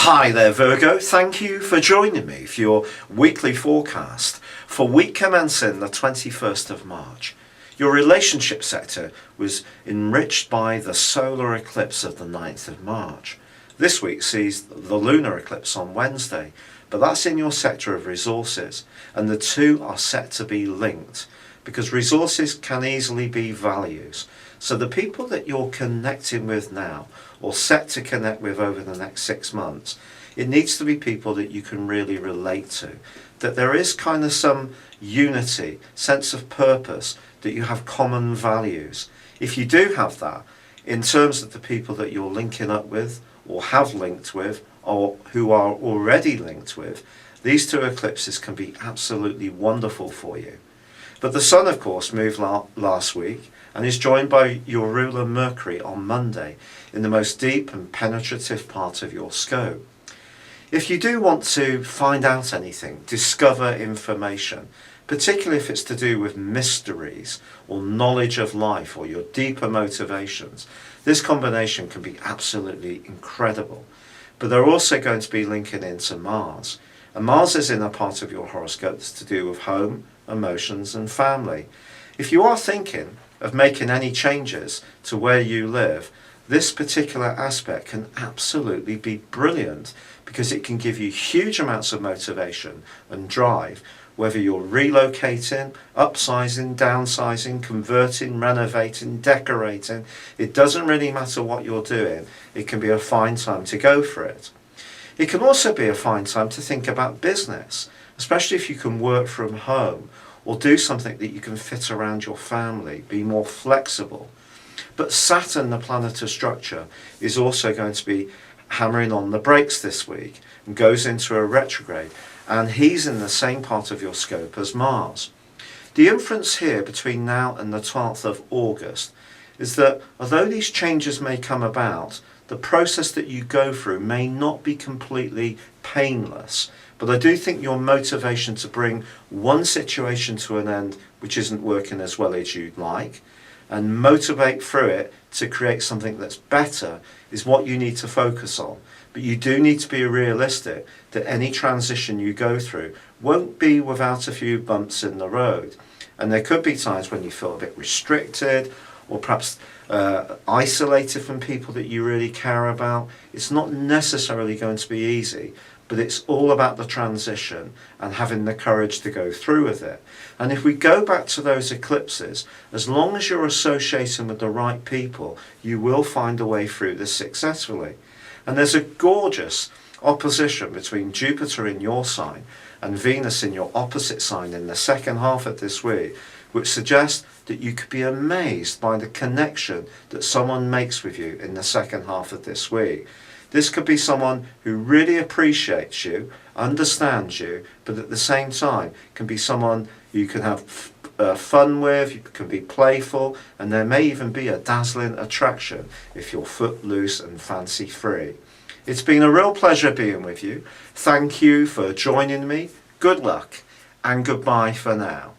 Hi there Virgo, thank you for joining me for your weekly forecast for week commencing the 21st of March. Your relationship sector was enriched by the solar eclipse of the 9th of March. This week sees the lunar eclipse on Wednesday, but that's in your sector of resources, and the two are set to be linked because resources can easily be values. So the people that you're connecting with now or set to connect with over the next 6 months, it needs to be people that you can really relate to, that there is kind of some unity, sense of purpose, that you have common values. If you do have that, in terms of the people that you're linking up with or have linked with or who are already linked with, these two eclipses can be absolutely wonderful for you. But the Sun, of course, moved last week and is joined by your ruler Mercury on Monday in the most deep and penetrative part of your scope. If you do want to find out anything, discover information, particularly if it's to do with mysteries or knowledge of life or your deeper motivations, this combination can be absolutely incredible. But they're also going to be linking into Mars. And Mars is in a part of your horoscope that's to do with home, emotions and family. If you are thinking of making any changes to where you live, this particular aspect can absolutely be brilliant because it can give you huge amounts of motivation and drive, whether you're relocating, upsizing, downsizing, converting, renovating, decorating. It doesn't really matter what you're doing. It can be a fine time to go for it. It can also be a fine time to think about business, especially if you can work from home or do something that you can fit around your family, be more flexible. But Saturn, the planet of structure, is also going to be hammering on the brakes this week and goes into a retrograde, and he's in the same part of your scope as Mars. The inference here between now and the 12th of August is that although these changes may come about, the process that you go through may not be completely painless. But I do think your motivation to bring one situation to an end which isn't working as well as you'd like, and motivate through it to create something that's better, is what you need to focus on. But you do need to be realistic that any transition you go through won't be without a few bumps in the road. And there could be times when you feel a bit restricted or perhaps isolated from people that you really care about. It's not necessarily going to be easy, but it's all about the transition and having the courage to go through with it. And if we go back to those eclipses, as long as you're associating with the right people, you will find a way through this successfully. And there's a gorgeous opposition between Jupiter in your sign and Venus in your opposite sign in the second half of this week, which suggests that you could be amazed by the connection that someone makes with you in the second half of this week. This could be someone who really appreciates you, understands you, but at the same time can be someone you can have fun with, you can be playful, and there may even be a dazzling attraction if you're footloose and fancy free. It's been a real pleasure being with you. Thank you for joining me. Good luck and goodbye for now.